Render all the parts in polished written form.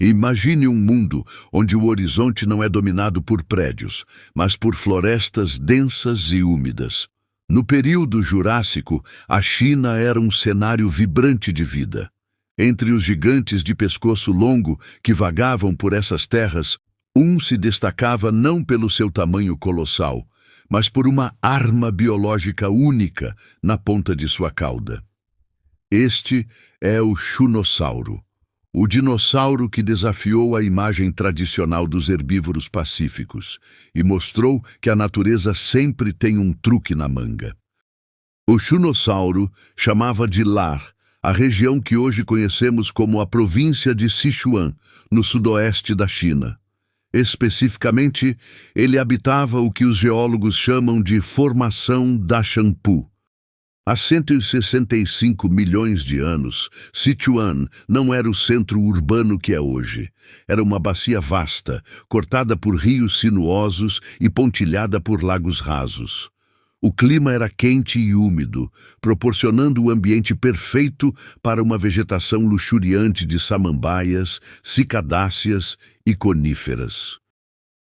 Imagine um mundo onde o horizonte não é dominado por prédios, mas por florestas densas e úmidas. No período Jurássico, a China era um cenário vibrante de vida. Entre os gigantes de pescoço longo que vagavam por essas terras, um se destacava não pelo seu tamanho colossal, mas por uma arma biológica única na ponta de sua cauda. Este é o Shunossauro, o dinossauro que desafiou a imagem tradicional dos herbívoros pacíficos e mostrou que a natureza sempre tem um truque na manga. O Shunossauro chamava de Lar a região que hoje conhecemos como a província de Sichuan, no sudoeste da China. Especificamente, ele habitava o que os geólogos chamam de Formação Dashanpu. Há 165 milhões de anos, Sichuan não era o centro urbano que é hoje. Era uma bacia vasta, cortada por rios sinuosos e pontilhada por lagos rasos. O clima era quente e úmido, proporcionando o ambiente perfeito para uma vegetação luxuriante de samambaias, cicadáceas e coníferas.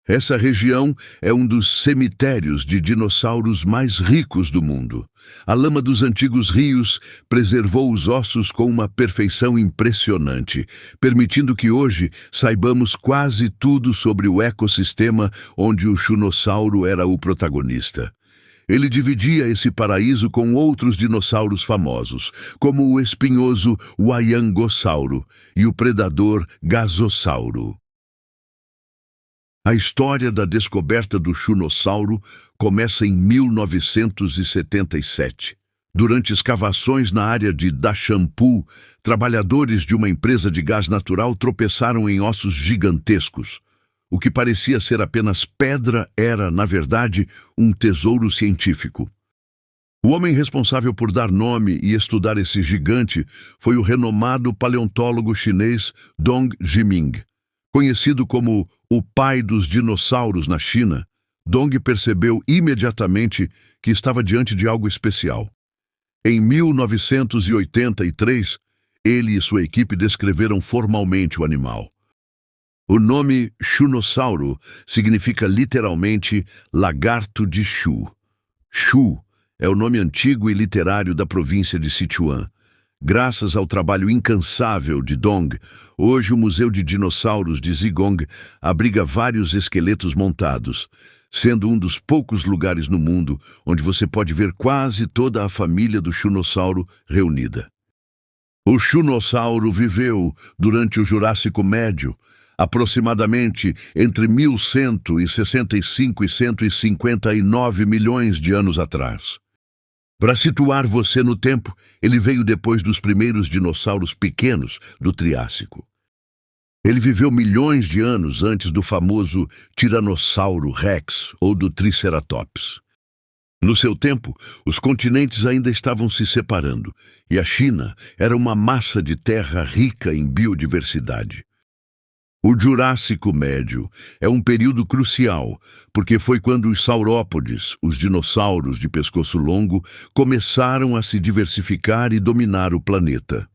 Essa região é um dos cemitérios de dinossauros mais ricos do mundo. A lama dos antigos rios preservou os ossos com uma perfeição impressionante, permitindo que hoje saibamos quase tudo sobre o ecossistema onde o Shunossauro era o protagonista. Ele dividia esse paraíso com outros dinossauros famosos, como o espinhoso Huayangossauro e o predador Gasossauro. A história da descoberta do Shunossauro começa em 1977. Durante escavações na área de Dashanpu, trabalhadores de uma empresa de gás natural tropeçaram em ossos gigantescos. O que parecia ser apenas pedra era, na verdade, um tesouro científico. O homem responsável por dar nome e estudar esse gigante foi o renomado paleontólogo chinês Dong Zhiming. Conhecido como o pai dos dinossauros na China, Dong percebeu imediatamente que estava diante de algo especial. Em 1983, ele e sua equipe descreveram formalmente o animal. O nome Shunossauro significa literalmente lagarto de Shu. Shu é o nome antigo e literário da província de Sichuan. Graças ao trabalho incansável de Dong, hoje o Museu de Dinossauros de Zigong abriga vários esqueletos montados, sendo um dos poucos lugares no mundo onde você pode ver quase toda a família do Shunossauro reunida. O Shunossauro viveu durante o Jurássico Médio, aproximadamente entre 1165 e 159 milhões de anos atrás. Para situar você no tempo, ele veio depois dos primeiros dinossauros pequenos do Triássico. Ele viveu milhões de anos antes do famoso Tiranossauro Rex ou do Triceratops. No seu tempo, os continentes ainda estavam se separando, e a China era uma massa de terra rica em biodiversidade. O Jurássico Médio é um período crucial, porque foi quando os saurópodes, os dinossauros de pescoço longo, começaram a se diversificar e dominar o planeta.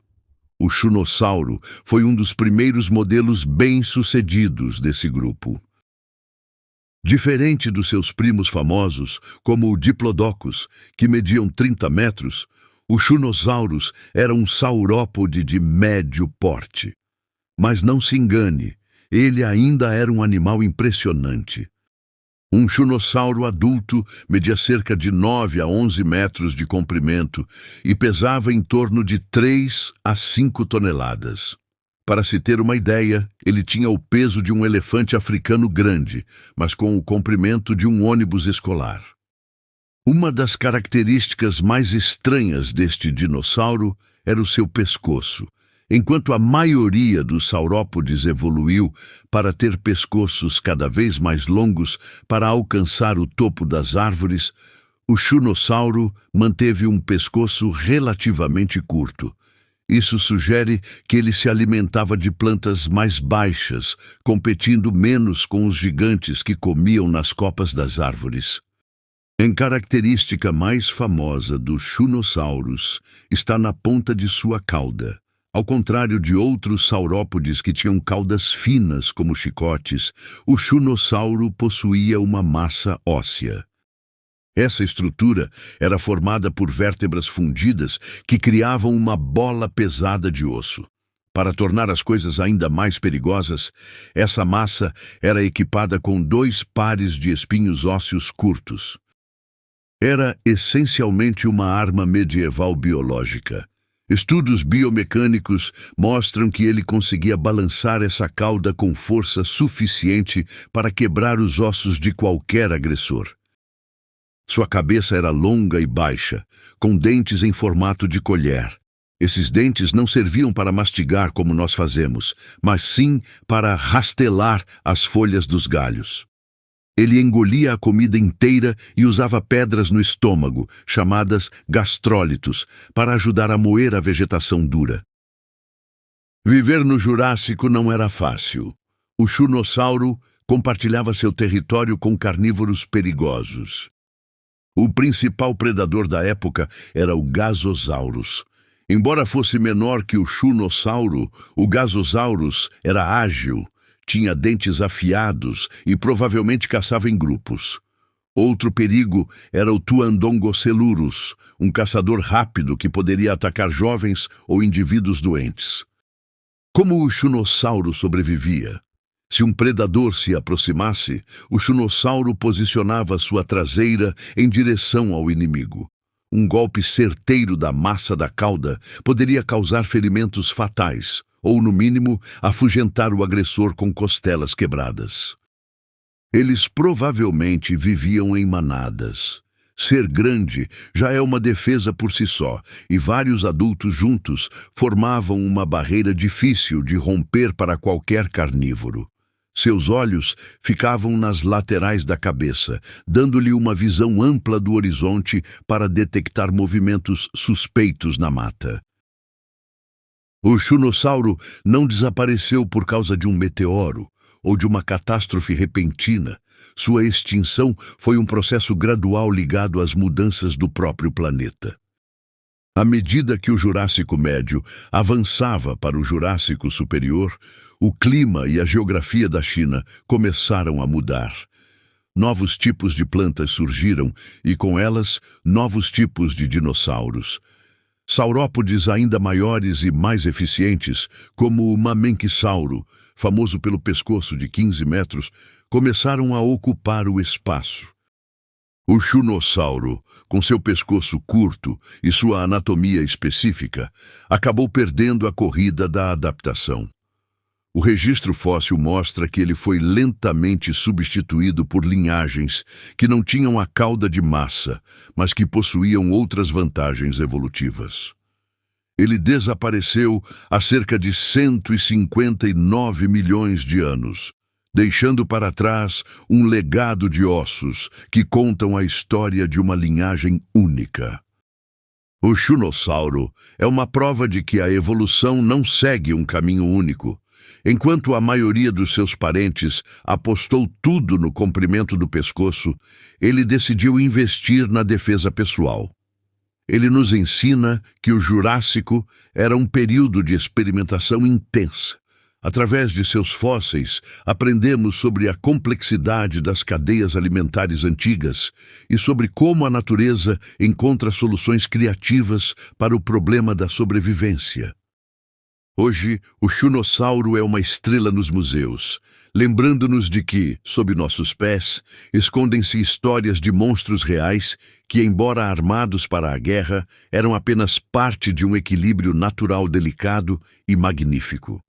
O Shunossauro foi um dos primeiros modelos bem-sucedidos desse grupo. Diferente dos seus primos famosos, como o Diplodocus, que mediam 30 metros, o Shunosaurus era um saurópode de médio porte. Mas não se engane, ele ainda era um animal impressionante. Um Shunossauro adulto media cerca de 9 a 11 metros de comprimento e pesava em torno de 3 a 5 toneladas. Para se ter uma ideia, ele tinha o peso de um elefante africano grande, mas com o comprimento de um ônibus escolar. Uma das características mais estranhas deste dinossauro era o seu pescoço. Enquanto a maioria dos saurópodes evoluiu para ter pescoços cada vez mais longos para alcançar o topo das árvores, o Shunossauro manteve um pescoço relativamente curto. Isso sugere que ele se alimentava de plantas mais baixas, competindo menos com os gigantes que comiam nas copas das árvores. Em característica mais famosa do Shunosaurus está na ponta de sua cauda, Ao contrário de outros saurópodes que tinham caudas finas como chicotes, o Shunossauro possuía uma massa óssea. Essa estrutura era formada por vértebras fundidas que criavam uma bola pesada de osso. Para tornar as coisas ainda mais perigosas, essa massa era equipada com 2 pares de espinhos ósseos curtos. Era essencialmente uma arma medieval biológica. Estudos biomecânicos mostram que ele conseguia balançar essa cauda com força suficiente para quebrar os ossos de qualquer agressor. Sua cabeça era longa e baixa, com dentes em formato de colher. Esses dentes não serviam para mastigar como nós fazemos, mas sim para rastelar as folhas dos galhos. Ele engolia a comida inteira e usava pedras no estômago, chamadas gastrólitos, para ajudar a moer a vegetação dura. Viver no Jurássico não era fácil. O Shunossauro compartilhava seu território com carnívoros perigosos. O principal predador da época era o Gasosaurus. Embora fosse menor que o Shunossauro, o Gasosaurus era ágil, tinha dentes afiados e provavelmente caçava em grupos. Outro perigo era o Tuandongocelurus, um caçador rápido que poderia atacar jovens ou indivíduos doentes. Como o Shunossauro sobrevivia? Se um predador se aproximasse, o Shunossauro posicionava sua traseira em direção ao inimigo. Um golpe certeiro da massa da cauda poderia causar ferimentos fatais, ou, no mínimo, afugentar o agressor com costelas quebradas. Eles provavelmente viviam em manadas. Ser grande já é uma defesa por si só, e vários adultos juntos formavam uma barreira difícil de romper para qualquer carnívoro. Seus olhos ficavam nas laterais da cabeça, dando-lhe uma visão ampla do horizonte para detectar movimentos suspeitos na mata. O Shunossauro não desapareceu por causa de um meteoro ou de uma catástrofe repentina. Sua extinção foi um processo gradual ligado às mudanças do próprio planeta. À medida que o Jurássico Médio avançava para o Jurássico Superior, o clima e a geografia da China começaram a mudar. Novos tipos de plantas surgiram e, com elas, novos tipos de dinossauros. Saurópodes ainda maiores e mais eficientes, como o Mamenquisauro, famoso pelo pescoço de 15 metros, começaram a ocupar o espaço. O Shunossauro, com seu pescoço curto e sua anatomia específica, acabou perdendo a corrida da adaptação. O registro fóssil mostra que ele foi lentamente substituído por linhagens que não tinham a cauda de massa, mas que possuíam outras vantagens evolutivas. Ele desapareceu há cerca de 159 milhões de anos, deixando para trás um legado de ossos que contam a história de uma linhagem única. O Shunossauro é uma prova de que a evolução não segue um caminho único. Enquanto a maioria dos seus parentes apostou tudo no comprimento do pescoço, ele decidiu investir na defesa pessoal. Ele nos ensina que o Jurássico era um período de experimentação intensa. Através de seus fósseis, aprendemos sobre a complexidade das cadeias alimentares antigas e sobre como a natureza encontra soluções criativas para o problema da sobrevivência. Hoje, o Shunossauro é uma estrela nos museus, lembrando-nos de que, sob nossos pés, escondem-se histórias de monstros reais que, embora armados para a guerra, eram apenas parte de um equilíbrio natural delicado e magnífico.